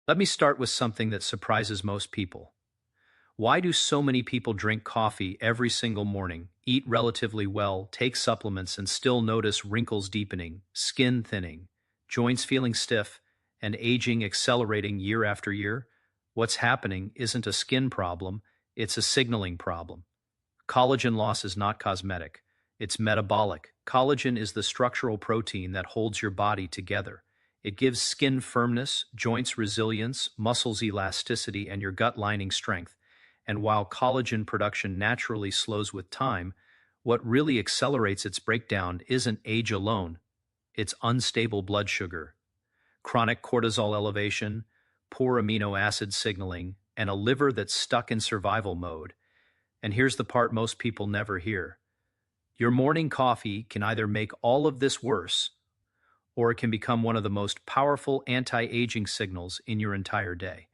Let me start with something that surprises most people. Why do so many people drink coffee every single morning, eat relatively well, take supplements, and still notice wrinkles deepening, skin thinning, joints feeling stiff, and aging accelerating year after year? What's happening isn't a skin problem, it's a signaling problem. Collagen loss is not cosmetic, it's metabolic. Collagen is the structural protein that holds your body together. It gives skin firmness, joints resilience, muscles elasticity, and your gut lining strength. And while collagen production naturally slows with time, what really accelerates its breakdown isn't age alone, it's unstable blood sugar, chronic cortisol elevation, poor amino acid signaling, and a liver that's stuck in survival mode. And here's the part most people never hear. Your morning coffee can either make all of this worse, or it can become one of the most powerful anti-aging signals in your entire day.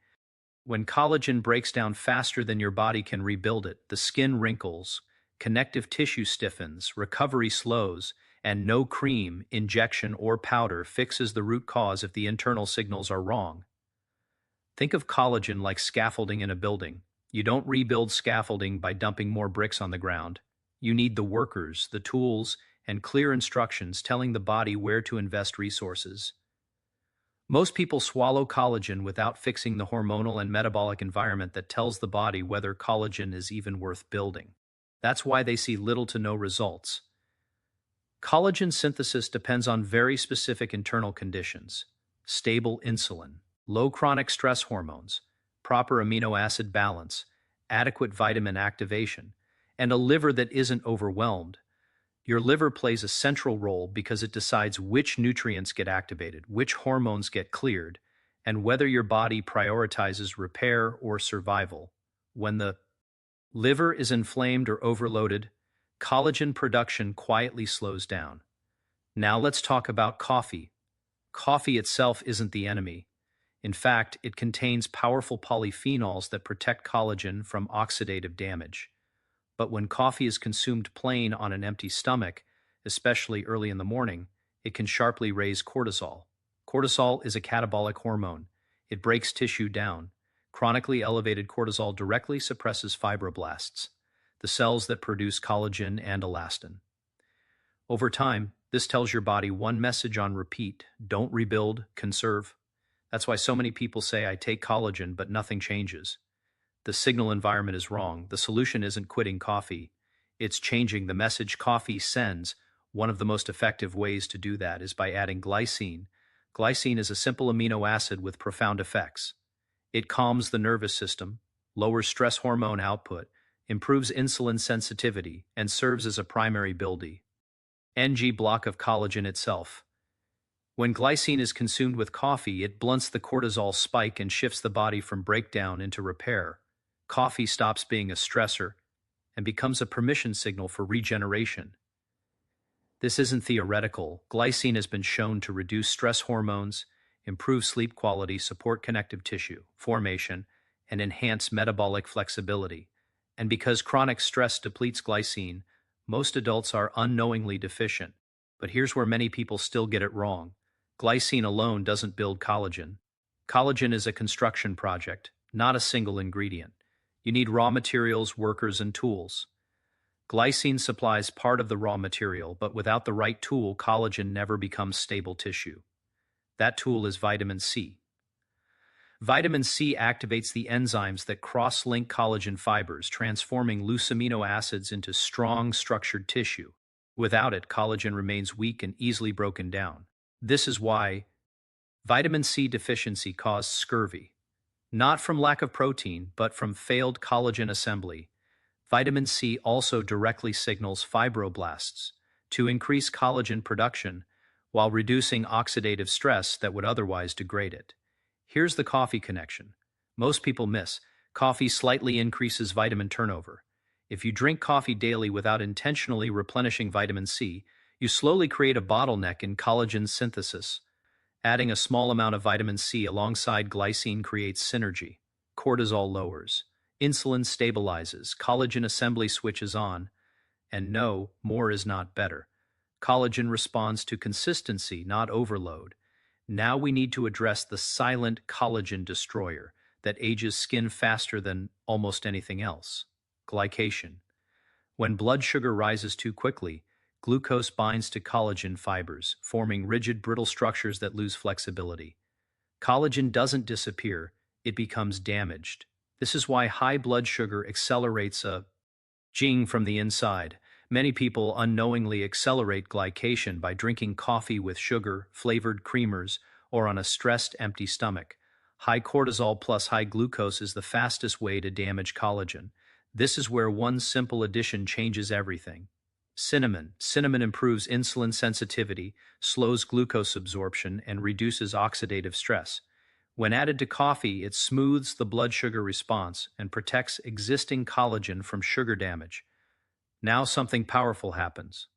When collagen breaks down faster than your body can rebuild it, the skin wrinkles, connective tissue stiffens, recovery slows, and no cream, injection, or powder fixes the root cause if the internal signals are wrong. Think of collagen like scaffolding in a building. You don't rebuild scaffolding by dumping more bricks on the ground. You need the workers, the tools, and clear instructions telling the body where to invest resources. Most people swallow collagen without fixing the hormonal and metabolic environment that tells the body whether collagen is even worth building. That's why they see little to no results. Collagen synthesis depends on very specific internal conditions: stable insulin, low chronic stress hormones, proper amino acid balance, adequate vitamin activation, and a liver that isn't overwhelmed. Your liver plays a central role because it decides which nutrients get activated, which hormones get cleared, and whether your body prioritizes repair or survival. When the liver is inflamed or overloaded, collagen production quietly slows down. Now let's talk about coffee. Coffee itself isn't the enemy. In fact, it contains powerful polyphenols that protect collagen from oxidative damage. But when coffee is consumed plain on an empty stomach, especially early in the morning, it can sharply raise cortisol. Cortisol is a catabolic hormone. It breaks tissue down. Chronically elevated cortisol directly suppresses fibroblasts, the cells that produce collagen and elastin. Over time, this tells your body one message on repeat: don't rebuild, conserve. That's why so many people say, I take collagen, but nothing changes. The signal environment is wrong. The solution isn't quitting coffee. It's changing the message coffee sends. One of the most effective ways to do that is by adding glycine. Glycine is a simple amino acid with profound effects. It calms the nervous system, lowers stress hormone output, improves insulin sensitivity, and serves as a primary building block of collagen itself. When glycine is consumed with coffee, it blunts the cortisol spike and shifts the body from breakdown into repair. Coffee stops being a stressor and becomes a permission signal for regeneration. This isn't theoretical. Glycine has been shown to reduce stress hormones, improve sleep quality, support connective tissue formation, and enhance metabolic flexibility. And because chronic stress depletes glycine, most adults are unknowingly deficient. But here's where many people still get it wrong. Glycine alone doesn't build collagen. Collagen is a construction project, not a single ingredient. You need raw materials, workers, and tools. Glycine supplies part of the raw material, but without the right tool, collagen never becomes stable tissue. That tool is vitamin C. Vitamin C activates the enzymes that cross-link collagen fibers, transforming loose amino acids into strong, structured tissue. Without it, collagen remains weak and easily broken down. This is why vitamin C deficiency causes scurvy. Not from lack of protein, but from failed collagen assembly. Vitamin C also directly signals fibroblasts to increase collagen production while reducing oxidative stress that would otherwise degrade it. Here's the coffee connection. Most people miss. Coffee slightly increases vitamin turnover. If you drink coffee daily without intentionally replenishing vitamin C, you slowly create a bottleneck in collagen synthesis. Adding a small amount of vitamin C alongside glycine creates synergy. Cortisol lowers. Insulin stabilizes. Collagen assembly switches on. And no, more is not better. Collagen responds to consistency, not overload. Now we need to address the silent collagen destroyer that ages skin faster than almost anything else: glycation. When blood sugar rises too quickly, glucose binds to collagen fibers, forming rigid, brittle structures that lose flexibility. Collagen doesn't disappear, it becomes damaged. This is why high blood sugar accelerates a Jing from the inside. Many people unknowingly accelerate glycation by drinking coffee with sugar, flavored creamers, or on a stressed, empty stomach. High cortisol plus high glucose is the fastest way to damage collagen. This is where one simple addition changes everything. Cinnamon. Cinnamon improves insulin sensitivity, slows glucose absorption, and reduces oxidative stress. When added to coffee, it smooths the blood sugar response and protects existing collagen from sugar damage. Now something powerful happens.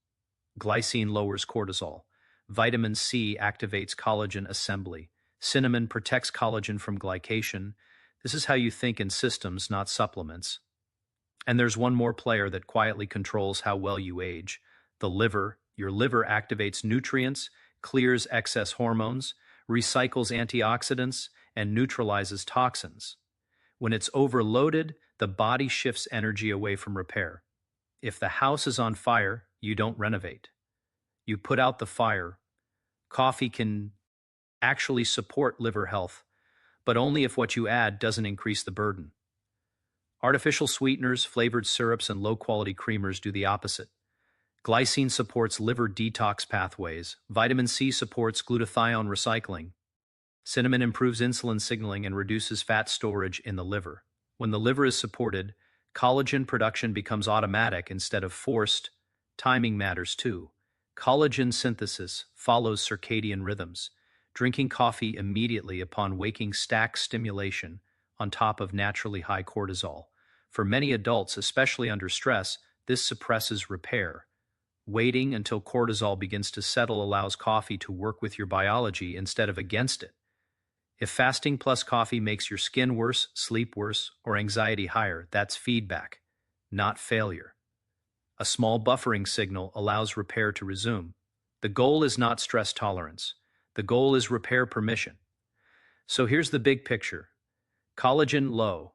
Glycine lowers cortisol. Vitamin C activates collagen assembly. Cinnamon protects collagen from glycation. This is how you think in systems, not supplements. And there's one more player that quietly controls how well you age: the liver. Your liver activates nutrients, clears excess hormones, recycles antioxidants, and neutralizes toxins. When it's overloaded, the body shifts energy away from repair. If the house is on fire, you don't renovate. You put out the fire. Coffee can actually support liver health, but only if what you add doesn't increase the burden. Artificial sweeteners, flavored syrups, and low-quality creamers do the opposite. Glycine supports liver detox pathways. Vitamin C supports glutathione recycling. Cinnamon improves insulin signaling and reduces fat storage in the liver. When the liver is supported, collagen production becomes automatic instead of forced. Timing matters too. Collagen synthesis follows circadian rhythms. Drinking coffee immediately upon waking stacks stimulation on top of naturally high cortisol. For many adults, especially under stress, this suppresses repair. Waiting until cortisol begins to settle allows coffee to work with your biology instead of against it. If fasting plus coffee makes your skin worse, sleep worse, or anxiety higher, that's feedback, not failure. A small buffering signal allows repair to resume. The goal is not stress tolerance. The goal is repair permission. So here's the big picture. Collagen low.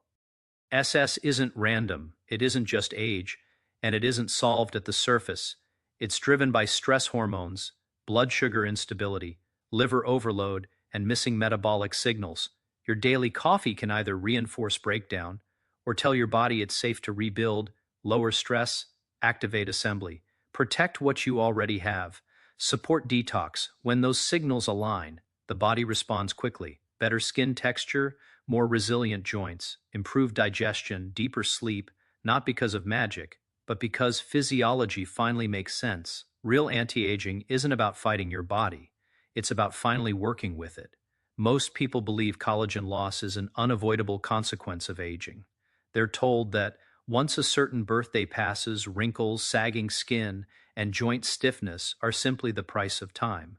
SS isn't random, it isn't just age, and it isn't solved at the surface. It's driven by stress hormones, blood sugar instability, liver overload, and missing metabolic signals. Your daily coffee can either reinforce breakdown or tell your body it's safe to rebuild, lower stress, activate assembly. Protect what you already have. Support detox. When those signals align, the body responds quickly. Better skin texture, more resilient joints, improved digestion, deeper sleep, not because of magic, but because physiology finally makes sense. Real anti-aging isn't about fighting your body. It's about finally working with it. Most people believe collagen loss is an unavoidable consequence of aging. They're told that once a certain birthday passes, wrinkles, sagging skin, and joint stiffness are simply the price of time.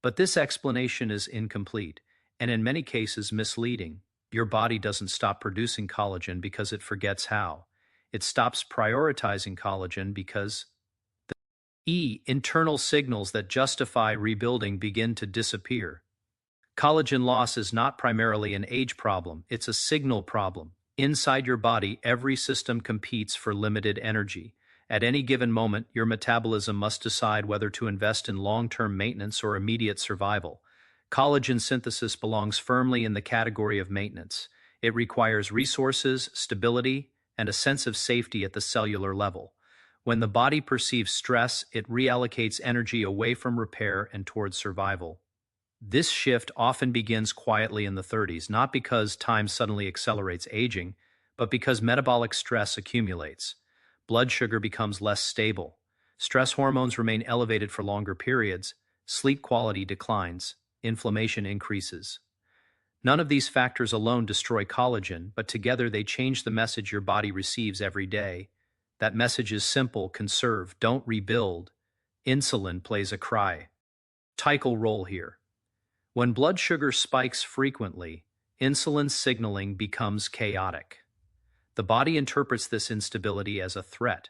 But this explanation is incomplete, and in many cases misleading. Your body doesn't stop producing collagen because it forgets how. It stops prioritizing collagen because internal signals that justify rebuilding begin to disappear. Collagen loss is not primarily an age problem, it's a signal problem. Inside your body, every system competes for limited energy. At any given moment, your metabolism must decide whether to invest in long-term maintenance or immediate survival. Collagen synthesis belongs firmly in the category of maintenance. It requires resources, stability, and a sense of safety at the cellular level. When the body perceives stress, it reallocates energy away from repair and towards survival. This shift often begins quietly in the 30s, not because time suddenly accelerates aging, but because metabolic stress accumulates. Blood sugar becomes less stable. Stress hormones remain elevated for longer periods. Sleep quality declines. Inflammation increases. None of these factors alone destroy collagen, but together they change the message your body receives every day. That message is simple: conserve, don't rebuild. Insulin plays a critical role here. When blood sugar spikes frequently, insulin signaling becomes chaotic. The body interprets this instability as a threat.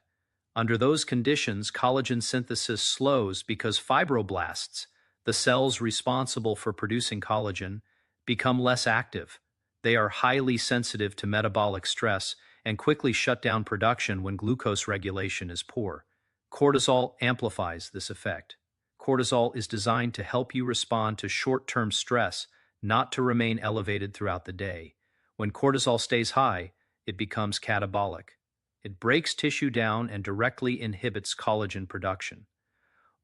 Under those conditions, collagen synthesis slows because fibroblasts, The cells responsible for producing collagen become less active. They are highly sensitive to metabolic stress and quickly shut down production when glucose regulation is poor. Cortisol amplifies this effect. Cortisol is designed to help you respond to short-term stress, not to remain elevated throughout the day. When cortisol stays high, it becomes catabolic. It breaks tissue down and directly inhibits collagen production.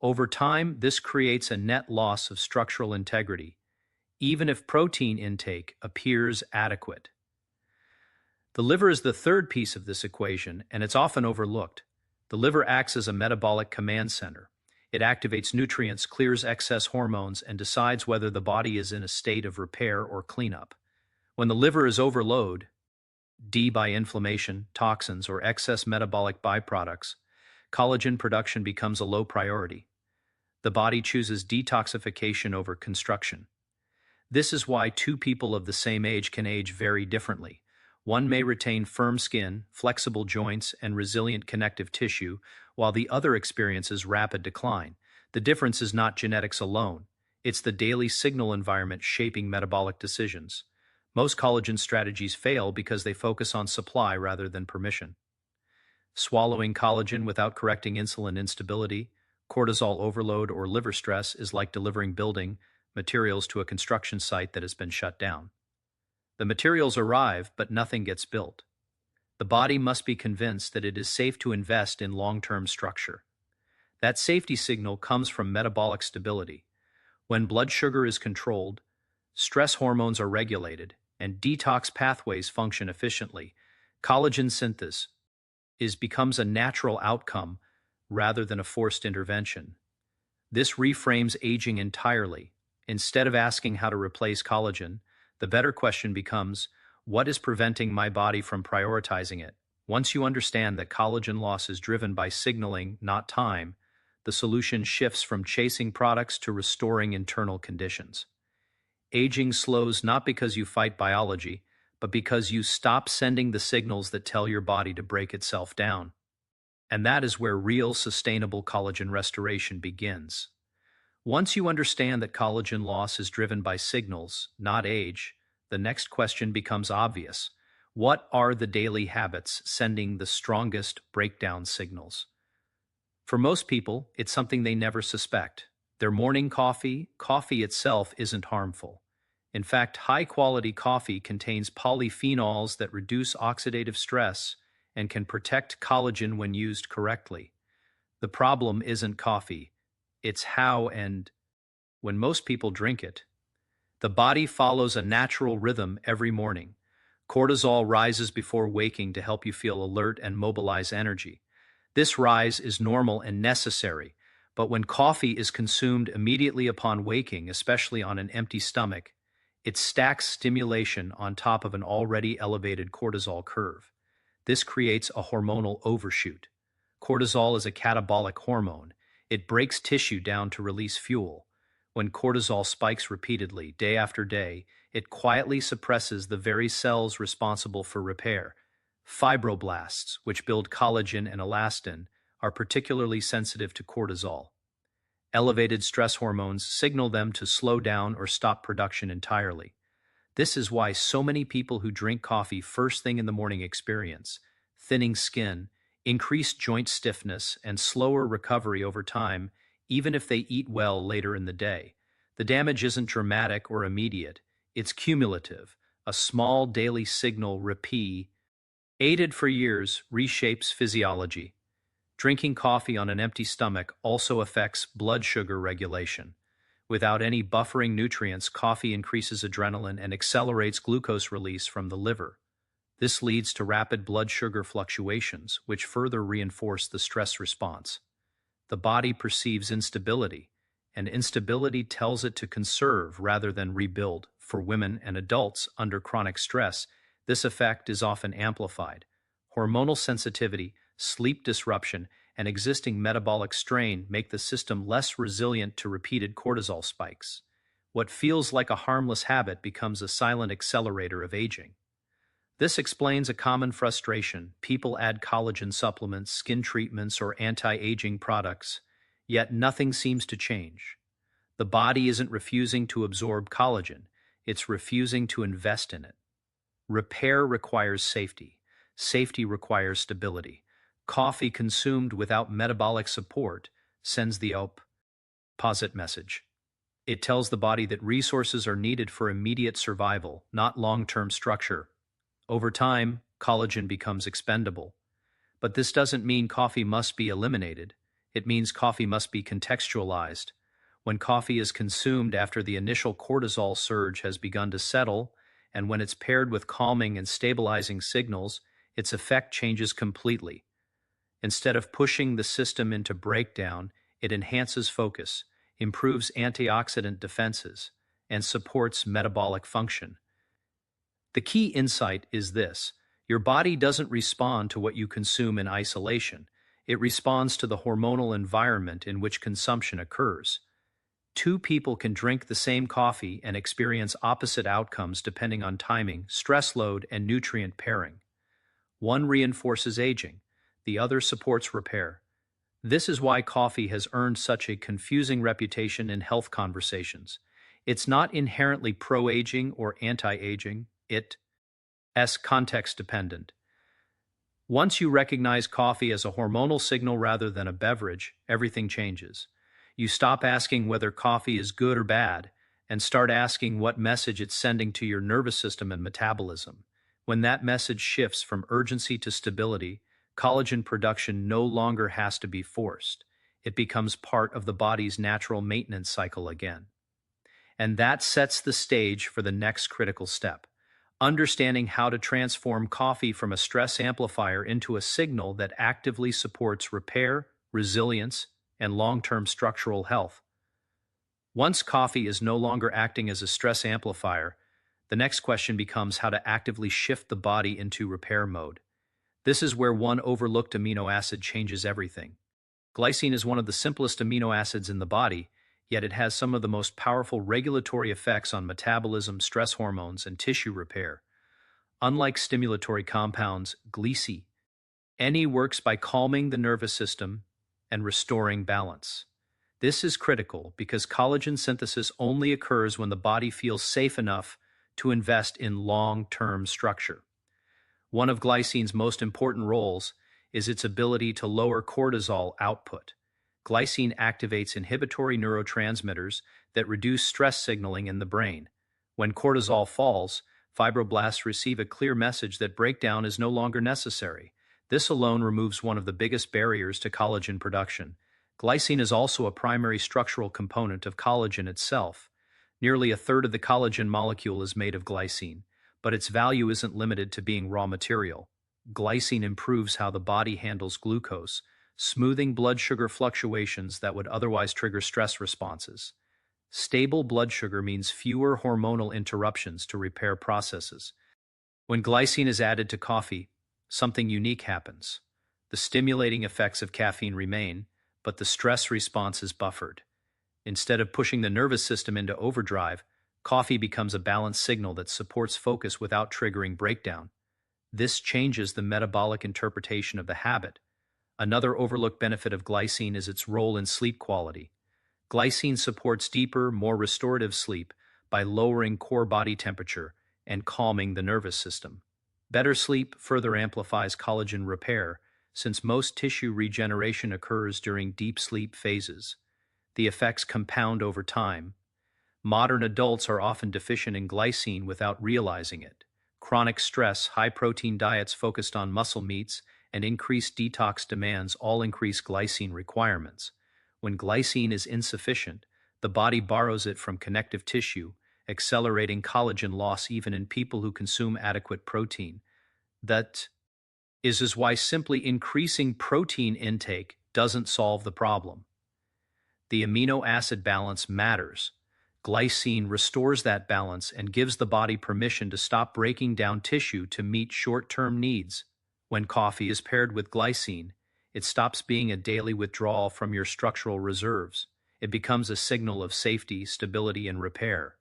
Over time, this creates a net loss of structural integrity, even if protein intake appears adequate. The liver is the third piece of this equation, and it's often overlooked. The liver acts as a metabolic command center. It activates nutrients, clears excess hormones, and decides whether the body is in a state of repair or cleanup. When the liver is overloaded, by inflammation, toxins, or excess metabolic byproducts, collagen production becomes a low priority. The body chooses detoxification over construction. This is why two people of the same age can age very differently. One may retain firm skin, flexible joints, and resilient connective tissue, while the other experiences rapid decline. The difference is not genetics alone. It's the daily signal environment shaping metabolic decisions. Most collagen strategies fail because they focus on supply rather than permission. Swallowing collagen without correcting insulin instability, cortisol overload, or liver stress is like delivering building materials to a construction site that has been shut down. The materials arrive, but nothing gets built. The body must be convinced that it is safe to invest in long-term structure. That safety signal comes from metabolic stability. When blood sugar is controlled, stress hormones are regulated, and detox pathways function efficiently, collagen synthesis becomes a natural outcome rather than a forced intervention. This reframes aging entirely. Instead of asking how to replace collagen, the better question becomes, what is preventing my body from prioritizing it? Once you understand that collagen loss is driven by signaling, not time, the solution shifts from chasing products to restoring internal conditions. Aging slows not because you fight biology, but because you stop sending the signals that tell your body to break itself down. And that is where real sustainable collagen restoration begins. Once you understand that collagen loss is driven by signals, not age, the next question becomes obvious. What are the daily habits sending the strongest breakdown signals? For most people, it's something they never suspect. Their morning coffee itself isn't harmful. In fact, high-quality coffee contains polyphenols that reduce oxidative stress and can protect collagen when used correctly. The problem isn't coffee, it's how and when most people drink it. The body follows a natural rhythm every morning. Cortisol rises before waking to help you feel alert and mobilize energy. This rise is normal and necessary, but when coffee is consumed immediately upon waking, especially on an empty stomach, it stacks stimulation on top of an already elevated cortisol curve. This creates a hormonal overshoot. Cortisol is a catabolic hormone. It breaks tissue down to release fuel. When cortisol spikes repeatedly, day after day, it quietly suppresses the very cells responsible for repair. Fibroblasts, which build collagen and elastin, are particularly sensitive to cortisol. Elevated stress hormones signal them to slow down or stop production entirely. This is why so many people who drink coffee first thing in the morning experience thinning skin, increased joint stiffness, and slower recovery over time, even if they eat well later in the day. The damage isn't dramatic or immediate, it's cumulative. A small daily signal repeat, aided for years, reshapes physiology. Drinking coffee on an empty stomach also affects blood sugar regulation. Without any buffering nutrients, coffee increases adrenaline and accelerates glucose release from the liver. This leads to rapid blood sugar fluctuations, which further reinforce the stress response. The body perceives instability, and instability tells it to conserve rather than rebuild. For women and adults under chronic stress, this effect is often amplified. Hormonal sensitivity, sleep disruption, and existing metabolic strain make the system less resilient to repeated cortisol spikes. What feels like a harmless habit becomes a silent accelerator of aging. This explains a common frustration. People add collagen supplements, skin treatments, or anti-aging products, yet nothing seems to change. The body isn't refusing to absorb collagen, it's refusing to invest in it. Repair requires safety. Safety requires stability. Coffee consumed without metabolic support sends the opposite message. It tells the body that resources are needed for immediate survival, not long-term structure. Over time, collagen becomes expendable. But this doesn't mean coffee must be eliminated. It means coffee must be contextualized. When coffee is consumed after the initial cortisol surge has begun to settle, and when it's paired with calming and stabilizing signals, its effect changes completely. Instead of pushing the system into breakdown, it enhances focus, improves antioxidant defenses, and supports metabolic function. The key insight is this: your body doesn't respond to what you consume in isolation. It responds to the hormonal environment in which consumption occurs. Two people can drink the same coffee and experience opposite outcomes depending on timing, stress load, and nutrient pairing. One reinforces aging, the other supports repair. This is why coffee has earned such a confusing reputation in health conversations. It's not inherently pro-aging or anti-aging, it's context dependent. Once you recognize coffee as a hormonal signal rather than a beverage, everything changes. You stop asking whether coffee is good or bad and start asking what message it's sending to your nervous system and metabolism. When that message shifts from urgency to stability, collagen production no longer has to be forced. It becomes part of the body's natural maintenance cycle again. And that sets the stage for the next critical step: understanding how to transform coffee from a stress amplifier into a signal that actively supports repair, resilience, and long-term structural health. Once coffee is no longer acting as a stress amplifier, the next question becomes how to actively shift the body into repair mode. This is where one overlooked amino acid changes everything. Glycine is one of the simplest amino acids in the body, yet it has some of the most powerful regulatory effects on metabolism, stress hormones, and tissue repair. Unlike stimulatory compounds, Glycine works by calming the nervous system and restoring balance. This is critical because collagen synthesis only occurs when the body feels safe enough to invest in long-term structure. One of glycine's most important roles is its ability to lower cortisol output. Glycine activates inhibitory neurotransmitters that reduce stress signaling in the brain. When cortisol falls, fibroblasts receive a clear message that breakdown is no longer necessary. This alone removes one of the biggest barriers to collagen production. Glycine is also a primary structural component of collagen itself. Nearly a third of the collagen molecule is made of glycine, but its value isn't limited to being raw material. Glycine improves how the body handles glucose, smoothing blood sugar fluctuations that would otherwise trigger stress responses. Stable blood sugar means fewer hormonal interruptions to repair processes. When glycine is added to coffee, something unique happens. The stimulating effects of caffeine remain, but the stress response is buffered. Instead of pushing the nervous system into overdrive, coffee becomes a balanced signal that supports focus without triggering breakdown. This changes the metabolic interpretation of the habit. Another overlooked benefit of glycine is its role in sleep quality. Glycine supports deeper, more restorative sleep by lowering core body temperature and calming the nervous system. Better sleep further amplifies collagen repair, since most tissue regeneration occurs during deep sleep phases. The effects compound over time. Modern adults are often deficient in glycine without realizing it. Chronic stress, high-protein diets focused on muscle meats, and increased detox demands all increase glycine requirements. When glycine is insufficient, the body borrows it from connective tissue, accelerating collagen loss even in people who consume adequate protein. That is why simply increasing protein intake doesn't solve the problem. The amino acid balance matters. Glycine restores that balance and gives the body permission to stop breaking down tissue to meet short-term needs. When coffee is paired with glycine, it stops being a daily withdrawal from your structural reserves. It becomes a signal of safety, stability, and repair.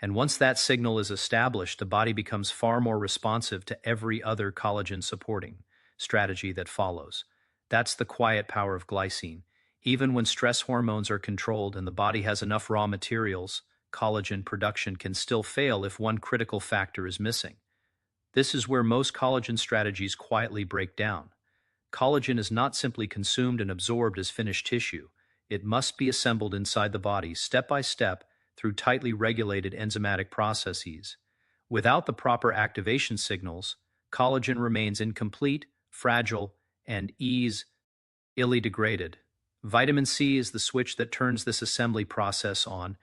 And once that signal is established, the body becomes far more responsive to every other collagen-supporting strategy that follows. That's the quiet power of glycine. Even when stress hormones are controlled and the body has enough raw materials, collagen production can still fail if one critical factor is missing. This is where most collagen strategies quietly break down. Collagen is not simply consumed and absorbed as finished tissue. It must be assembled inside the body step by step through tightly regulated enzymatic processes. Without the proper activation signals, collagen remains incomplete, fragile, and easily degraded. Vitamin C is the switch that turns this assembly process on.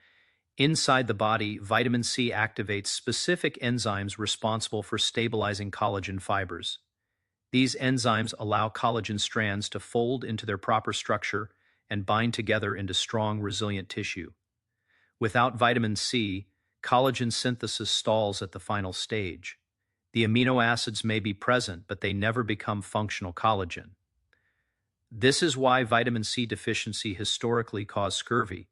Inside the body, vitamin C activates specific enzymes responsible for stabilizing collagen fibers. These enzymes allow collagen strands to fold into their proper structure and bind together into strong, resilient tissue. Without vitamin C, collagen synthesis stalls at the final stage. The amino acids may be present, but they never become functional collagen. This is why vitamin C deficiency historically caused scurvy.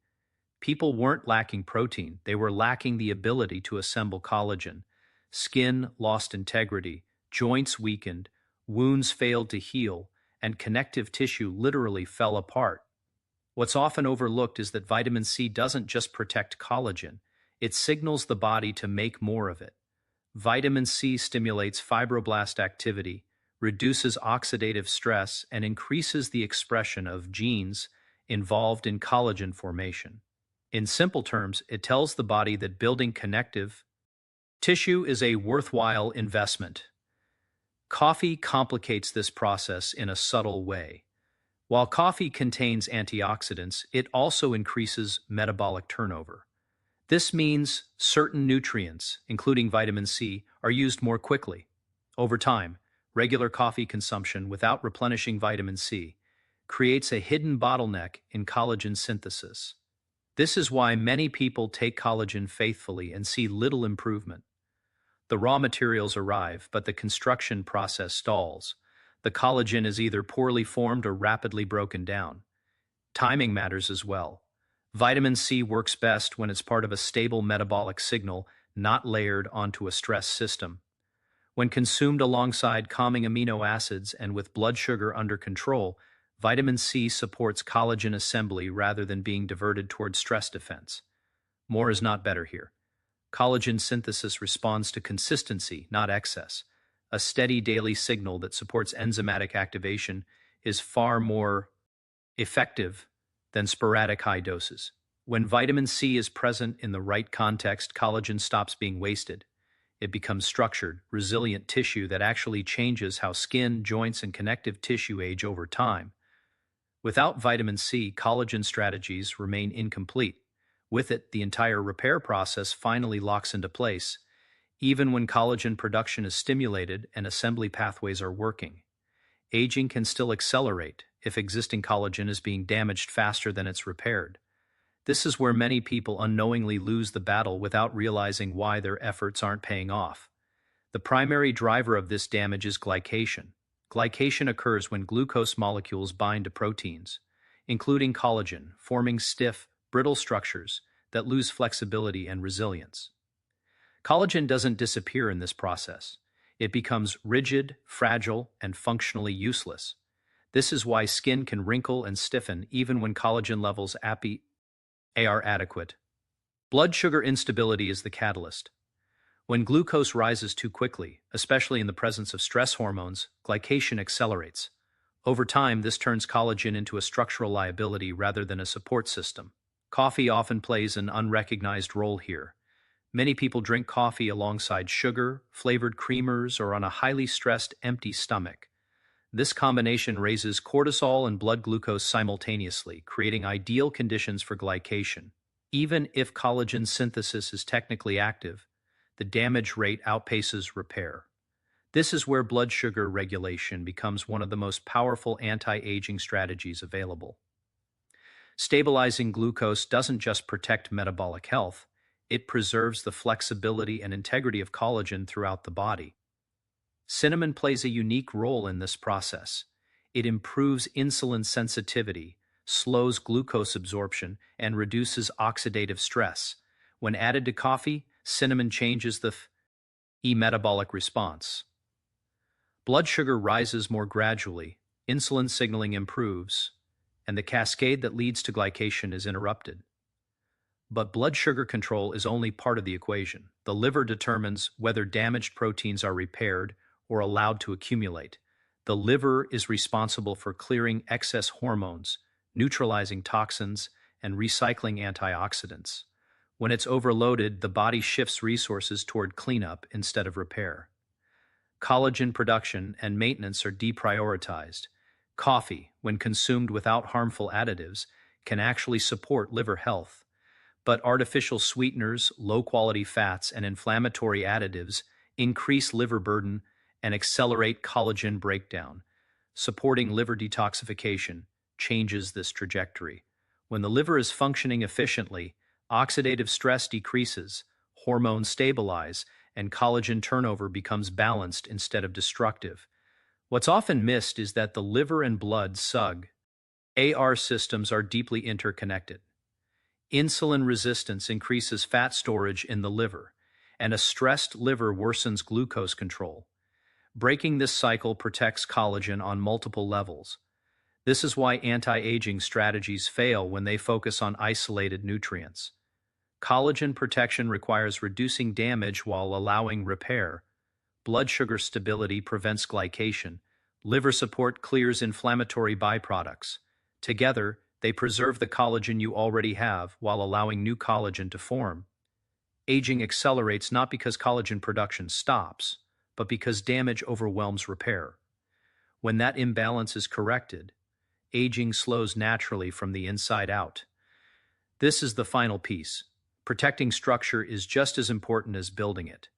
People weren't lacking protein, they were lacking the ability to assemble collagen. Skin lost integrity, joints weakened, wounds failed to heal, and connective tissue literally fell apart. What's often overlooked is that vitamin C doesn't just protect collagen, it signals the body to make more of it. Vitamin C stimulates fibroblast activity, reduces oxidative stress, and increases the expression of genes involved in collagen formation. In simple terms, it tells the body that building connective tissue is a worthwhile investment. Coffee complicates this process in a subtle way. While coffee contains antioxidants, it also increases metabolic turnover. This means certain nutrients, including vitamin C, are used more quickly. Over time, regular coffee consumption without replenishing vitamin C creates a hidden bottleneck in collagen synthesis. This is why many people take collagen faithfully and see little improvement. The raw materials arrive, but the construction process stalls. The collagen is either poorly formed or rapidly broken down. Timing matters as well. Vitamin C works best when it's part of a stable metabolic signal, not layered onto a stress system. When consumed alongside calming amino acids and with blood sugar under control, vitamin C supports collagen assembly rather than being diverted toward stress defense. More is not better here. Collagen synthesis responds to consistency, not excess. A steady daily signal that supports enzymatic activation is far more effective than sporadic high doses. When vitamin C is present in the right context, collagen stops being wasted. It becomes structured, resilient tissue that actually changes how skin, joints, and connective tissue age over time. Without vitamin C, collagen strategies remain incomplete. With it, the entire repair process finally locks into place, even when collagen production is stimulated and assembly pathways are working. Aging can still accelerate if existing collagen is being damaged faster than it's repaired. This is where many people unknowingly lose the battle without realizing why their efforts aren't paying off. The primary driver of this damage is glycation. Glycation occurs when glucose molecules bind to proteins, including collagen, forming stiff, brittle structures that lose flexibility and resilience. Collagen doesn't disappear in this process. It becomes rigid, fragile, and functionally useless. This is why skin can wrinkle and stiffen even when collagen levels are adequate. Blood sugar instability is the catalyst. When glucose rises too quickly, especially in the presence of stress hormones, glycation accelerates. Over time, this turns collagen into a structural liability rather than a support system. Coffee often plays an unrecognized role here. Many people drink coffee alongside sugar, flavored creamers, or on a highly stressed, empty stomach. This combination raises cortisol and blood glucose simultaneously, creating ideal conditions for glycation. Even if collagen synthesis is technically active, the damage rate outpaces repair. This is where blood sugar regulation becomes one of the most powerful anti-aging strategies available. Stabilizing glucose doesn't just protect metabolic health, it preserves the flexibility and integrity of collagen throughout the body. Cinnamon plays a unique role in this process. It improves insulin sensitivity, slows glucose absorption, and reduces oxidative stress. When added to coffee, cinnamon changes the metabolic response. Blood sugar rises more gradually, insulin signaling improves, and the cascade that leads to glycation is interrupted. But blood sugar control is only part of the equation. The liver determines whether damaged proteins are repaired or allowed to accumulate. The liver is responsible for clearing excess hormones, neutralizing toxins, and recycling antioxidants. When it's overloaded, the body shifts resources toward cleanup instead of repair. Collagen production and maintenance are deprioritized. Coffee, when consumed without harmful additives, can actually support liver health. But artificial sweeteners, low-quality fats, and inflammatory additives increase liver burden and accelerate collagen breakdown. Supporting liver detoxification changes this trajectory. When the liver is functioning efficiently, oxidative stress decreases, hormones stabilize, and collagen turnover becomes balanced instead of destructive. What's often missed is that the liver and blood AR systems are deeply interconnected. Insulin resistance increases fat storage in the liver, and a stressed liver worsens glucose control. Breaking this cycle protects collagen on multiple levels. This is why anti-aging strategies fail when they focus on isolated nutrients. Collagen protection requires reducing damage while allowing repair. Blood sugar stability prevents glycation. Liver support clears inflammatory byproducts. Together, they preserve the collagen you already have while allowing new collagen to form. Aging accelerates not because collagen production stops, but because damage overwhelms repair. When that imbalance is corrected, aging slows naturally from the inside out. This is the final piece. Protecting structure is just as important as building it.